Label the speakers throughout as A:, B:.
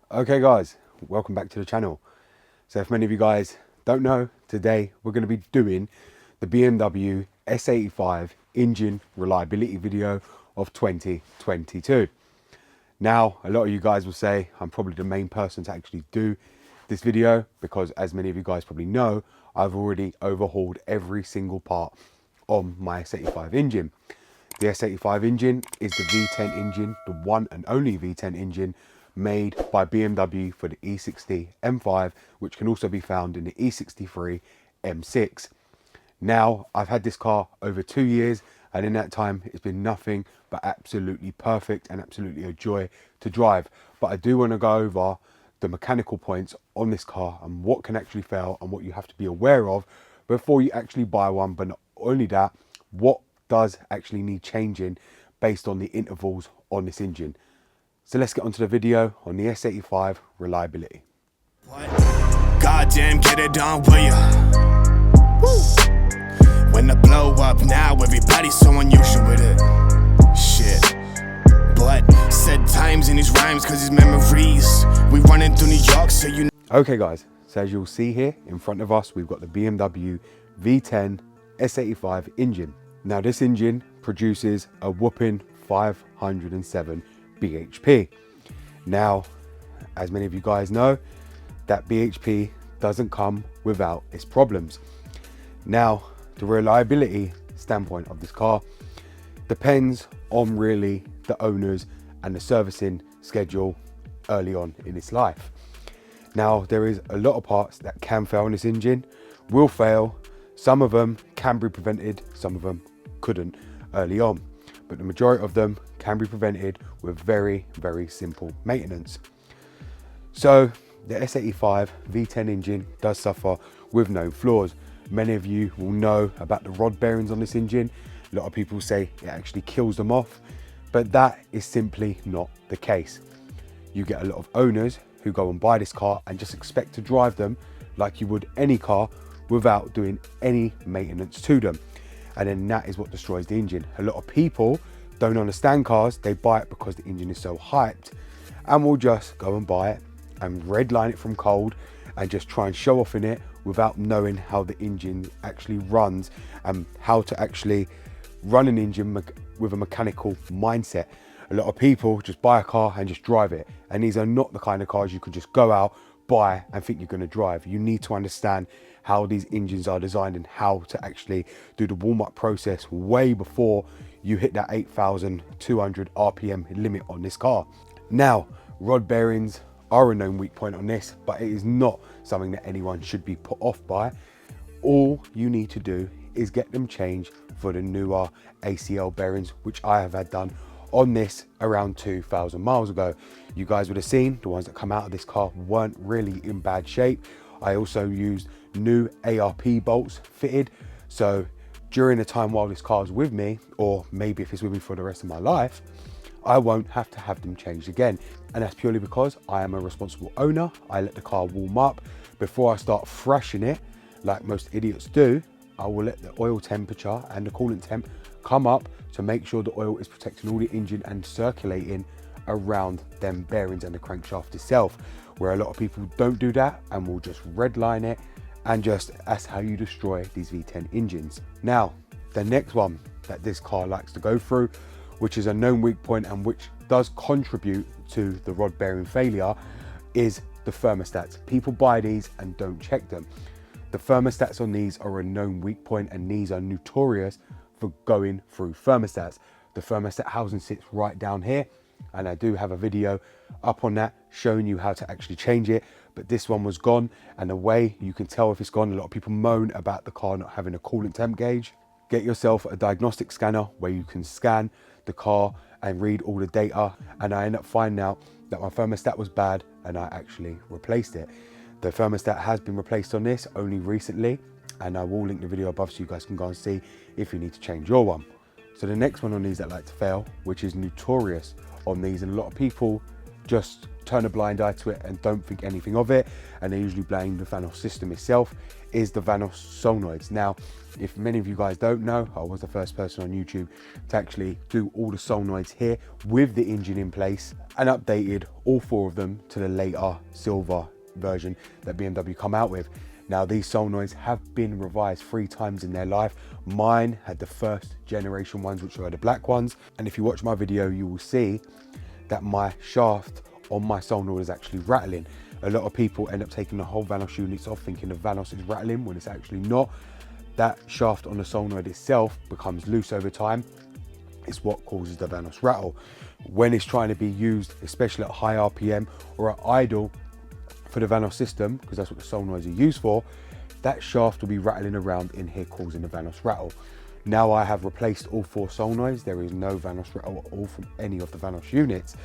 A: Okay guys, welcome back to the channel. So if many of you guys don't know, today we're going to be doing the BMW S85 engine reliability video of 2022. Now, a lot of you guys will say I'm probably the main person to actually do this video because, as many of you guys probably know, I've already overhauled every single part on my S85 engine. The S85 engine is the V10 engine, the one and only V10 engine made by BMW for the E60 M5, which can also be found in the E63 M6. Now, I've had this car over 2 years, and in that time, it's been nothing but absolutely perfect and absolutely a joy to drive. But I do want to go over the mechanical points on this car and what can actually fail and what you have to be aware of before you actually buy one. But not only that, what does actually need changing based on the intervals on this engine. So let's get onto the video on the S85 reliability.
B: What? Goddamn, get it done, will ya? Woo. When the blow up now, everybody's so unusual with it. Shit. But said times in his rhymes, cause his memories. We running through New York, so you.
A: Okay guys, so as you'll see here in front of us, we've got the BMW V10 S85 engine. Now this engine produces a whopping 507 bhp. Now, as many of you guys know, that bhp doesn't come without its problems. Now, the reliability standpoint of this car depends on really the owners and the servicing schedule early on in its life. Now, there is a lot of parts that can fail on this engine, will fail. Some of them can be prevented, some of them couldn't early on, but the majority of them can be prevented with very, very simple maintenance. So the S85 V10 engine does suffer with known flaws. Many of you will know about the rod bearings on this engine. A lot of people say it actually kills them off, but that is simply not the case. You get a lot of owners who go and buy this car and just expect to drive them like you would any car without doing any maintenance to them. And then that is what destroys the engine. A lot of people don't understand cars. They buy it because the engine is so hyped and will just go and buy it and redline it from cold and just try and show off in it without knowing how the engine actually runs and how to actually run an engine with a mechanical mindset. A lot of people just buy a car and just drive it. And these are not the kind of cars you could just go out, buy and think you're going to drive. You need to understand how these engines are designed and how to actually do the warm-up process way before you hit that 8,200 RPM limit on this car. Now, rod bearings are a known weak point on this, but it is not something that anyone should be put off by. All you need to do is get them changed for the newer ACL bearings, which I have had done on this around 2,000 miles ago. You guys would have seen the ones that come out of this car weren't really in bad shape. I also used new ARP bolts fitted, so during the time while this car is with me, or maybe if it's with me for the rest of my life, I won't have to have them changed again. And that's purely because I am a responsible owner. I let the car warm up before I start thrashing it like most idiots do. I will let the oil temperature and the coolant temp come up to make sure the oil is protecting all the engine and circulating around them bearings and the crankshaft itself, where a lot of people don't do that and will just redline it, and just that's how you destroy these V10 engines. Now, the next one that this car likes to go through, which is a known weak point and which does contribute to the rod bearing failure, is the thermostats. People buy these and don't check them. The thermostats on these are a known weak point, and these are notorious for going through thermostats. The thermostat housing sits right down here, and I do have a video up on that showing you how to actually change it, but this one was gone. And the way you can tell if it's gone, a lot of people moan about the car not having a coolant temp gauge. Get yourself a diagnostic scanner where you can scan the car and read all the data, and I end up finding out that my thermostat was bad and I actually replaced it. The thermostat has been replaced on this only recently, and I will link the video above so you guys can go and see if you need to change your one. So the next one on these that like to fail, which is notorious on these, and a lot of people just turn a blind eye to it and don't think anything of it, and they usually blame the Vanos system itself, is the Vanos solenoids. Now, if many of you guys don't know, I was the first person on YouTube to actually do all the solenoids here with the engine in place, and updated all 4 of them to the later silver version that BMW come out with. Now, these solenoids have been revised 3 times in their life. Mine had the first generation ones, which are the black ones, and if you watch my video you will see that my shaft on my solenoid is actually rattling. A lot of people end up taking the whole Vanos units off thinking the Vanos is rattling when it's actually not. That shaft on the solenoid itself becomes loose over time. It's what causes the Vanos rattle. When it's trying to be used, especially at high RPM or at idle for the Vanos system, because that's what the solenoids are used for, that shaft will be rattling around in here causing the Vanos rattle. Now I have replaced all 4 solenoids. There is no Vanos rattle at all from any of the Vanos units.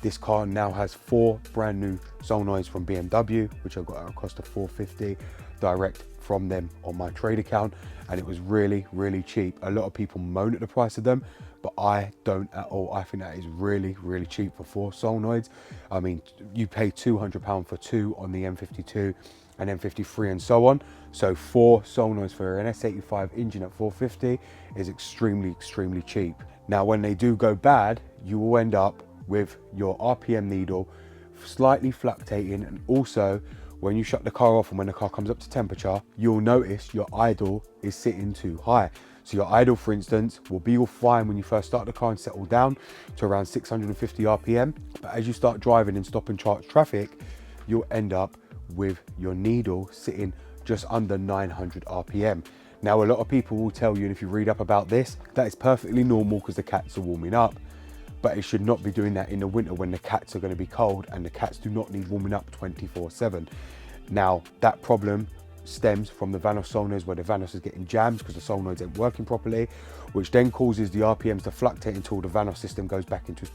A: This car now has 4 brand new solenoids from BMW, which I got at a cost of $450 direct from them on my trade account, and it was really, really cheap. A lot of people moan at the price of them, but I don't at all. I think that is really, really cheap for 4 solenoids. I mean, you pay £200 for 2 on the M52 and M53 and so on. So 4 solenoids for an S85 engine at $450 is extremely, extremely cheap. Now, when they do go bad, you will end up with your RPM needle slightly fluctuating, and also when you shut the car off and when the car comes up to temperature, you'll notice your idle is sitting too high. So your idle, for instance, will be all fine when you first start the car and settle down to around 650 RPM. But as you start driving and stop and charge traffic, you'll end up with your needle sitting just under 900 RPM. Now, a lot of people will tell you, and if you read up about this, that is perfectly normal because the cats are warming up. But it should not be doing that in the winter when the cats are going to be cold, and the cats do not need warming up 24/7. Now, that problem stems from the Vanos solenoids, where the Vanos is getting jammed because the solenoids ain't working properly, which then causes the RPMs to fluctuate until the Vanos system goes back into its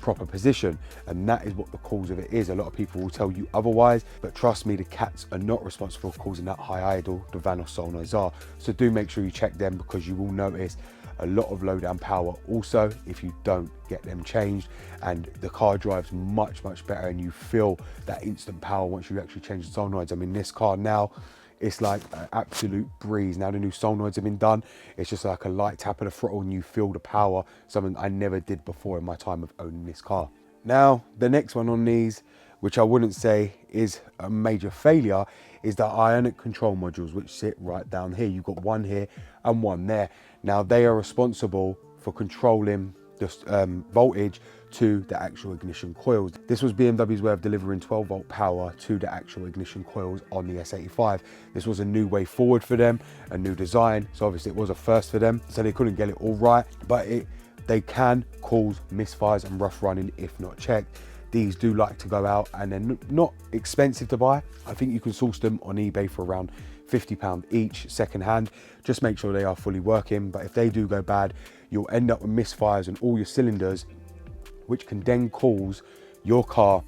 A: proper position. And that is what the cause of it is. A lot of people will tell you otherwise, but trust me, the cats are not responsible for causing that high idle. The Vanos solenoids are. So do make sure you check them, because you will notice a lot of low down power also if you don't get them changed, and the car drives much, much better, and you feel that instant power once you actually change the solenoids. I mean, this car now, it's like an absolute breeze. Now the new solenoids have been done, it's just like a light tap of the throttle and you feel the power, something I never did before in my time of owning this car. Now, the next one on these, which I wouldn't say is a major failure, is the Ionic control modules, which sit right down here. You've got one here and one there. Now, they are responsible for controlling the voltage to the actual ignition coils. This was BMW's way of delivering 12 volt power to the actual ignition coils on the S85. This was a new way forward for them, a new design. So obviously it was a first for them, so they couldn't get it all right, but they can cause misfires and rough running if not checked. These do like to go out, and they're not expensive to buy. I think you can source them on eBay for around £50 each second hand. Just make sure they are fully working, but if they do go bad, you'll end up with misfires in all your cylinders, which can then cause your car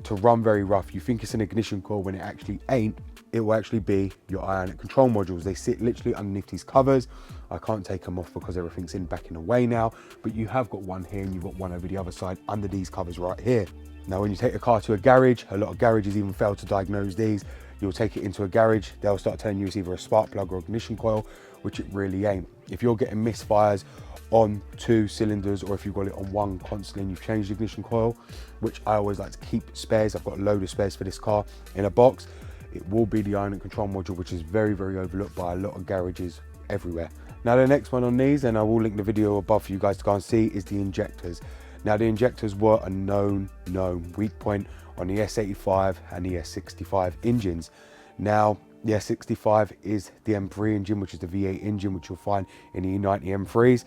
A: to run very rough. You think it's an ignition coil when it actually ain't. It will actually be your Ionic control modules. They sit literally underneath these covers. I can't take them off because everything's backing away now, but you have got one here and you've got one over the other side under these covers right here. Now, when you take the car to a garage, a lot of garages even fail to diagnose these. You'll take it into a garage, they'll start telling you it's either a spark plug or ignition coil, which it really ain't. If you're getting misfires on 2 cylinders, or if you've got it on one constantly and you've changed the ignition coil, which I always like to keep spares, I've got a load of spares for this car in a box, it will be the Ionic control module, which is very, very overlooked by a lot of garages everywhere. Now, the next one on these, and I will link the video above for you guys to go and see, is the injectors. Now, the injectors were a known weak point on the S85 and the S65 engines. Now, the S65 is the M3 engine, which is the V8 engine, which you'll find in the E90 M3s.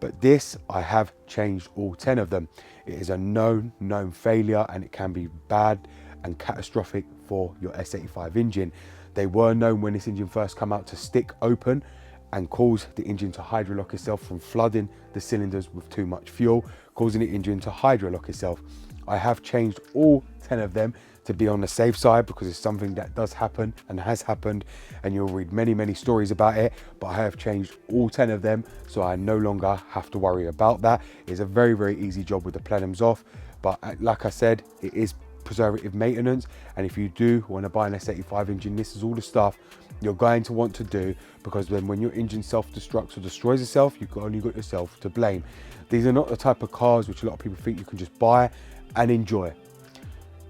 A: But this, I have changed all 10 of them. It is a known failure, and it can be bad and catastrophic for your S85 engine. They were known when this engine first came out to stick open and cause the engine to hydrolock itself from flooding the cylinders with too much fuel, causing the engine to hydrolock itself. I have changed all 10 of them to be on the safe side, because it's something that does happen and has happened, and you'll read many stories about it, but I have changed all 10 of them, so I no longer have to worry about that. It's a very easy job with the plenums off, but like I said, it is preservative maintenance. And if you do want to buy an S85 engine, this is all the stuff you're going to want to do, because then when your engine self-destructs or destroys itself, you've only got yourself to blame. These are not the type of cars which a lot of people think you can just buy and enjoy.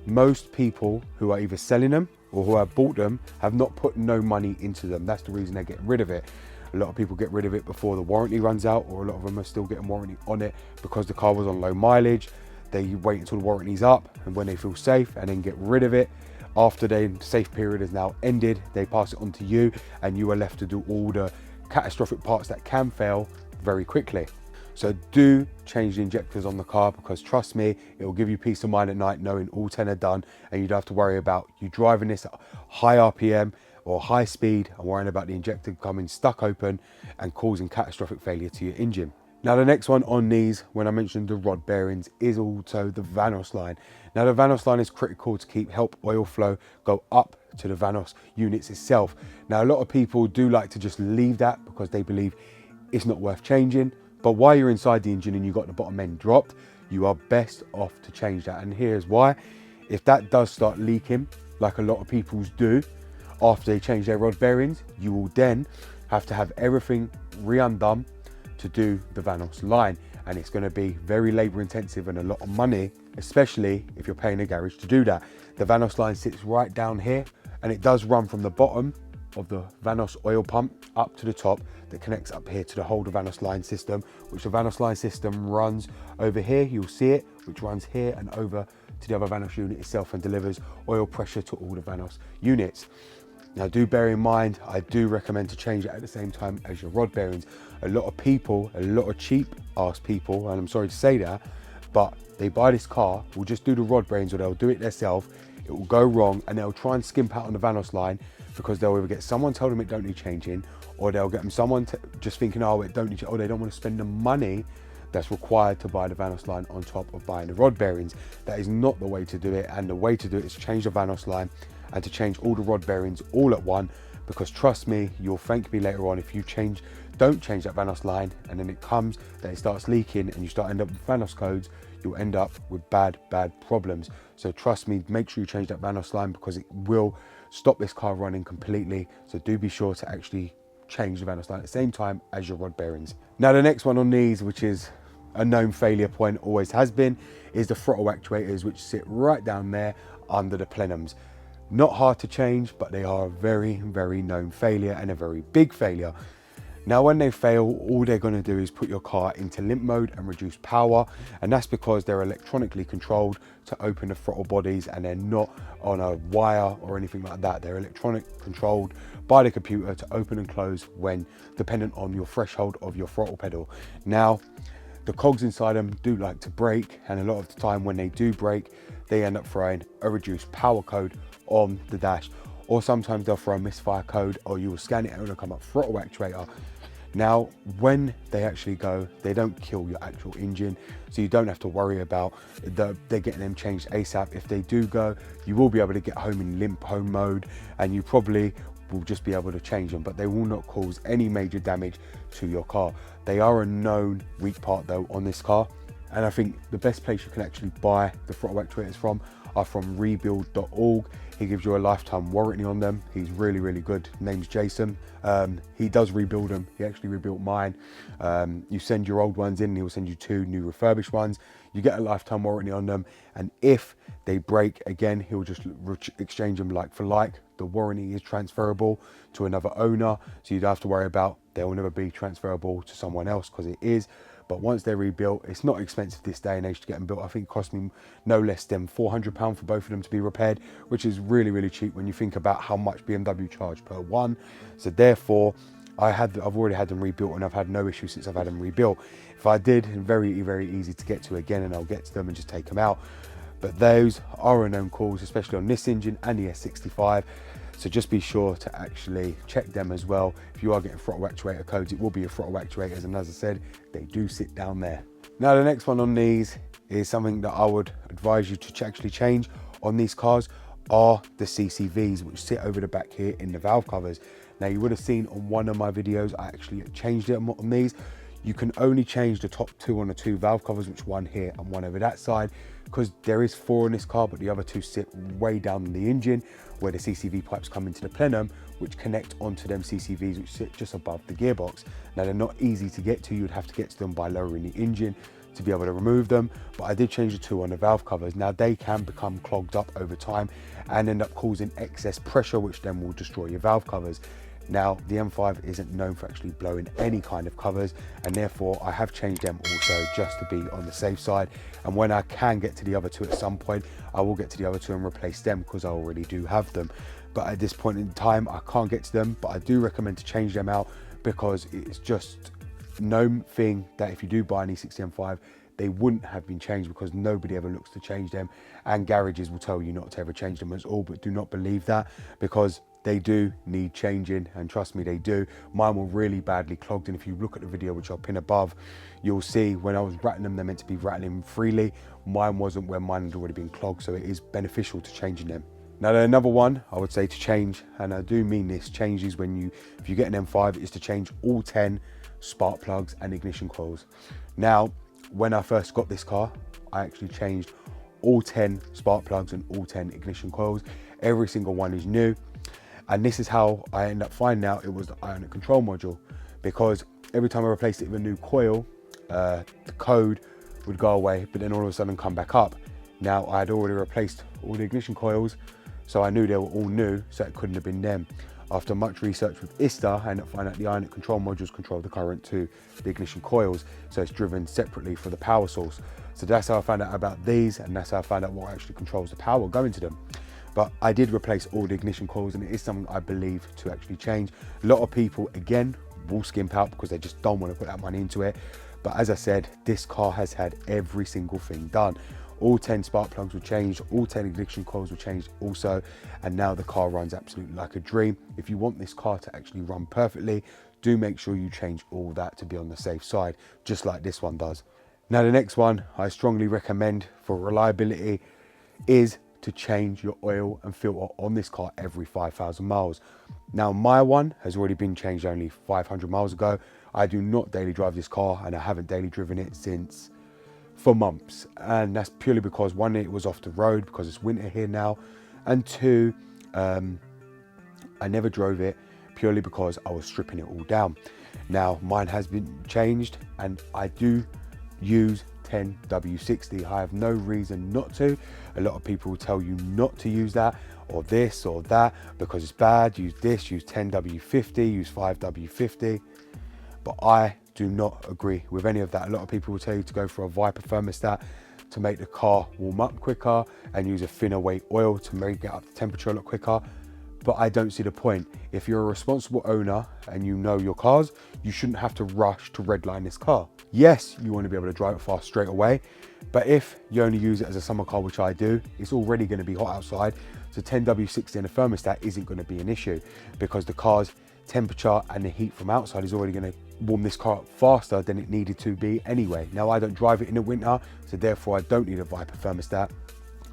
A: Most people who are either selling them or who have bought them have not put no money into them. That's the reason they're getting rid of it. A lot of people get rid of it before the warranty runs out, or a lot of them are still getting warranty on it because the car was on low mileage. They wait until the warranty's up, and when they feel safe, and then get rid of it. After the safe period has now ended, they pass it on to you, and you are left to do all the catastrophic parts that can fail very quickly. So do change the injectors on the car, because trust me, it will give you peace of mind at night knowing all 10 are done, and you don't have to worry about you driving this at high RPM or high speed and worrying about the injector coming stuck open and causing catastrophic failure to your engine. Now the next one on these, when I mentioned the rod bearings, is also the Vanos line. Now the Vanos line is critical to help oil flow go up to the Vanos units itself. Now a lot of people do like to just leave that because they believe it's not worth changing. But while you're inside the engine and you've got the bottom end dropped, you are best off to change that. And here's why. If that does start leaking, like a lot of people's do, after they change their rod bearings, you will then have to have everything re-undone to do the Vanos line. And it's going to be very labor intensive and a lot of money, especially if you're paying a garage to do that. The Vanos line sits right down here, and it does run from the bottom of the Vanos oil pump up to the top that connects up here to the whole Vanos line system, which the Vanos line system runs over here, you'll see it, which runs here and over to the other Vanos unit itself and delivers oil pressure to all the Vanos units. Now do bear in mind, I do recommend to change it at the same time as your rod bearings. A lot of people, a lot of cheap ass people, and I'm sorry to say that, but they buy this car, will just do the rod bearings, or they'll do it themselves. It will go wrong and they'll try and skimp out on the Vanos line, because they'll either get someone tell them it don't need changing, or they'll get them someone just thinking, oh, it don't need, or they don't want to spend the money that's required to buy the Vanos line on top of buying the rod bearings. That is not the way to do it, and the way to do it is to change the Vanos line and to change all the rod bearings all at one, because trust me, you'll thank me later on if you don't change that Vanos line and then it comes that it starts leaking and you start end up with Vanos codes. You'll end up with bad problems. So trust me, make sure you change that Vanos line, because it will stop this car running completely. So do be sure to actually change the Vanos line at the same time as your rod bearings. Now the next one on these, which is a known failure point, always has been, is the throttle actuators, which sit right down there under the plenums. Not hard to change, but they are a very known failure, and a very big failure. Now when they fail, all they're going to do is put your car into limp mode and reduce power, and that's because they're electronically controlled to open the throttle bodies, and they're not on a wire or anything like that. They're electronic controlled by the computer to open and close when dependent on your threshold of your throttle pedal. Now the cogs inside them do like to break, and a lot of the time when they do break, they end up throwing a reduced power code on the dash, or sometimes they'll throw a misfire code, or you will scan it and it'll come up throttle actuator. Now when they actually go, they don't kill your actual engine, so you don't have to worry about they're getting them changed ASAP. If they do go, you will be able to get home in limp home mode, and you probably will just be able to change them, but they will not cause any major damage to your car. They are a known weak part though on this car, and I think the best place you can actually buy the throttle actuators from are from rebuild.org. He gives you a lifetime warranty on them. He's really good. Name's Jason. He does rebuild them. He actually rebuilt mine. You send your old ones in, and he'll send you 2 new refurbished ones. You get a lifetime warranty on them, and if they break again, he'll just exchange them like for like. The warranty is transferable to another owner, so you don't have to worry about they'll never be transferable to someone else, because it is. But once they're rebuilt, it's not expensive this day and age to get them built. I think it cost me no less than £400 for both of them to be repaired, which is really cheap when you think about how much BMW charge per one. So therefore, I've already had them rebuilt, and I've had no issue since I've had them rebuilt. If I did, very easy to get to again, and I'll get to them and just take them out. But those are a known cause, especially on this engine and the S65. So just be sure to actually check them as well. If you are getting throttle actuator codes, it will be your throttle actuators, and as I said, they do sit down there. Now the next one on these is something that I would advise you to actually change on these cars, are the CCVs, which sit over the back here in the valve covers. Now you would have seen on one of my videos, I actually changed it on these. You can only change the top 2 on the 2 valve covers, which one here and one over that side. because there is 4 in this car, but the other 2 sit way down in the engine where the CCV pipes come into the plenum, which connect onto them CCVs which sit just above the gearbox. Now they're not easy to get to, you'd have to get to them by lowering the engine to be able to remove them, but I did change the 2 on the valve covers. Now they can become clogged up over time and end up causing excess pressure, which then will destroy your valve covers. Now the M5 isn't known for actually blowing any kind of covers, and therefore I have changed them also just to be on the safe side. And when I can get to the other 2 at some point, I will get to the other 2 and replace them because I already do have them. But at this point in time, I can't get to them, but I do recommend to change them out because it's just known thing that if you do buy an E60 M5, they wouldn't have been changed because nobody ever looks to change them, and garages will tell you not to ever change them at all. But do not believe that, because they do need changing, and trust me, they do. Mine were really badly clogged, and if you look at the video, which I'll pin above, you'll see when I was rattling them, they're meant to be rattling freely. Mine wasn't, where mine had already been clogged, so it is beneficial to changing them. Now another one I would say to change, and I do mean this, changes when if you get an M5, is to change all 10 spark plugs and ignition coils. Now when I first got this car, I actually changed all 10 spark plugs and all 10 ignition coils. Every single one is new. And this is how I end up finding out it was the Ionic control module, because every time I replaced it with a new coil, the code would go away, but then all of a sudden come back up. Now I had already replaced all the ignition coils, so I knew they were all new, so it couldn't have been them. After much research with ISTA, I ended up finding out the Ionic control modules control the current to the ignition coils, so it's driven separately for the power source. So that's how I found out about these, and that's how I found out what actually controls the power going to them. But I did replace all the ignition coils, and it is something I believe to actually change. A lot of people, again, will skimp out because they just don't want to put that money into it. But as I said, this car has had every single thing done. All 10 spark plugs were changed, all 10 ignition coils were changed also, and now the car runs absolutely like a dream. If you want this car to actually run perfectly, do make sure you change all that to be on the safe side, just like this one does. Now the next one I strongly recommend for reliability is to change your oil and filter on this car every 5,000 miles. Now my one has already been changed only 500 miles ago. I do not daily drive this car, and I haven't daily driven it for months, and that's purely because 1, it was off the road because it's winter here now, and 2, I never drove it purely because I was stripping it all down. Now mine has been changed, and I do use 10W60. I have no reason not to. A lot of people will tell you not to use that or this or that because it's bad. Use this, use 10W50, use 5W50, but I do not agree with any of that. A lot of people will tell you to go for a Viper thermostat to make the car warm up quicker and use a thinner weight oil to make it up to temperature a lot quicker. But I don't see the point. If you're a responsible owner and you know your cars, you shouldn't have to rush to redline this car. Yes, you want to be able to drive it fast straight away, but if you only use it as a summer car, which I do, it's already going to be hot outside. So 10W60 and a thermostat isn't going to be an issue because the car's temperature and the heat from outside is already going to warm this car up faster than it needed to be anyway. Now I don't drive it in the winter, so therefore I don't need a Viper thermostat,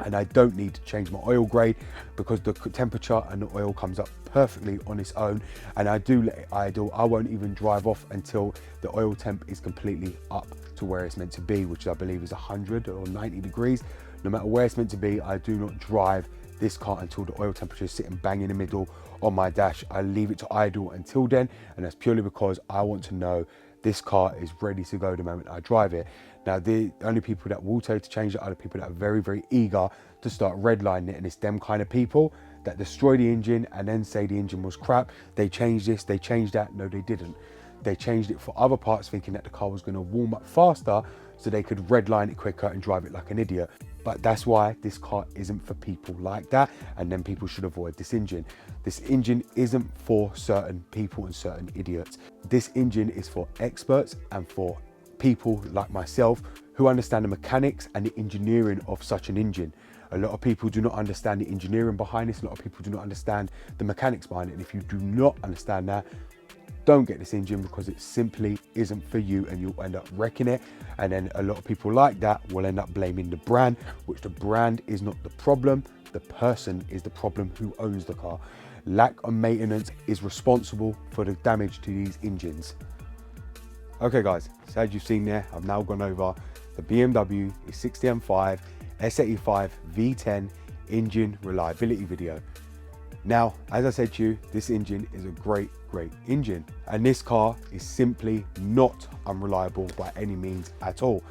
A: and I don't need to change my oil grade because the temperature and the oil comes up perfectly on its own, and I do let it idle. I won't even drive off until the oil temp is completely up to where it's meant to be, which I believe is 100 or 90 degrees. No matter where it's meant to be, I do not drive this car until the oil temperature is sitting bang in the middle on my dash. I leave it to idle until then, and that's purely because I want to know this car is ready to go the moment I drive it. Now, the only people that will tell you to change it are the people that are very, very eager to start redlining it, and it's them kind of people that destroy the engine and then say the engine was crap. They changed this, they changed that. No, they didn't. They changed it for other parts thinking that the car was going to warm up faster so they could redline it quicker and drive it like an idiot. But that's why this car isn't for people like that, and then people should avoid this engine. This engine isn't for certain people and certain idiots. This engine is for experts and for people like myself who understand the mechanics and the engineering of such an engine. A lot of people do not understand the engineering behind this. A lot of people do not understand the mechanics behind it. And if you do not understand that, don't get this engine because it simply isn't for you and you'll end up wrecking it. And then a lot of people like that will end up blaming the brand, which the brand is not the problem. The person is the problem who owns the car. Lack of maintenance is responsible for the damage to these engines. Okay guys, so as you've seen there, I've now gone over the BMW E60 M5 S85 V10 engine reliability video. Now, as I said to you, this engine is a great engine, and this car is simply not unreliable by any means at all.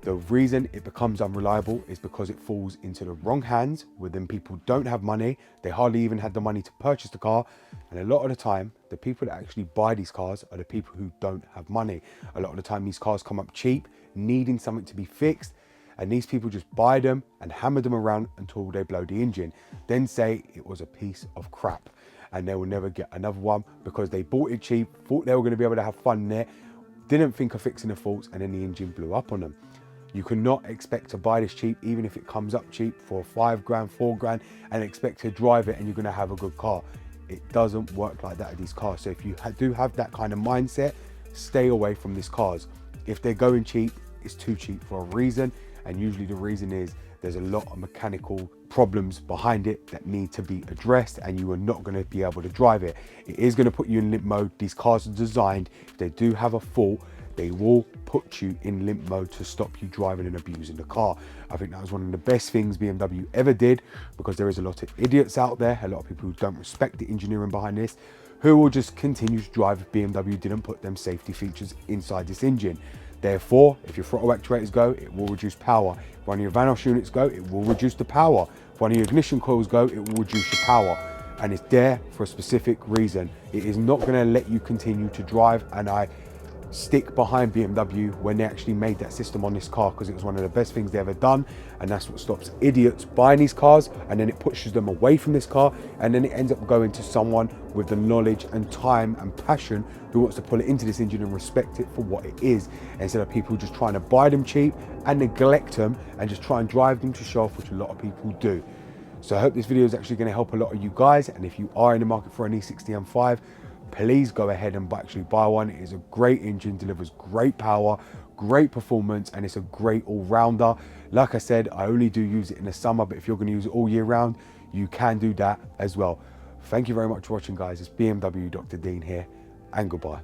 A: The reason it becomes unreliable is because it falls into the wrong hands, where then people don't have money, they hardly even had the money to purchase the car, and a lot of the time, the people that actually buy these cars are the people who don't have money. A lot of the time, these cars come up cheap, needing something to be fixed, and these people just buy them and hammer them around until they blow the engine, then say it was a piece of crap, and they will never get another one because they bought it cheap, thought they were going to be able to have fun there, didn't think of fixing the faults, and then the engine blew up on them. You cannot expect to buy this cheap, even if it comes up cheap for 5 grand, 4 grand, and expect to drive it and you're going to have a good car. It doesn't work like that with these cars. So if you do have that kind of mindset, stay away from these cars. If they're going cheap, it's too cheap for a reason, and usually the reason is there's a lot of mechanical problems behind it that need to be addressed, and you are not going to be able to drive it. It is going to put you in limp mode. These cars are designed, if they do have a fault, they will put you in limp mode to stop you driving and abusing the car. I think that was one of the best things BMW ever did, because there is a lot of idiots out there, a lot of people who don't respect the engineering behind this, who will just continue to drive if BMW didn't put them safety features inside this engine. Therefore, if your throttle actuators go, it will reduce power. If one of your Vanos units go, it will reduce the power. If one of your ignition coils go, it will reduce your power. And it's there for a specific reason. It is not going to let you continue to drive, and I stick behind BMW when they actually made that system on this car, because it was one of the best things they ever done, and that's what stops idiots buying these cars, and then it pushes them away from this car, and then it ends up going to someone with the knowledge and time and passion who wants to pull it into this engine and respect it for what it is, instead of people just trying to buy them cheap and neglect them and just try and drive them to show off, which a lot of people do. So I hope this video is actually going to help a lot of you guys, and if you are in the market for an E60 M5, please go ahead and actually buy one. It is a great engine, delivers great power, great performance, and it's a great all-rounder. Like I said, I only do use it in the summer, but if you're going to use it all year round, you can do that as well. Thank you very much for watching, guys. It's BMW Dr. Dean here, and goodbye.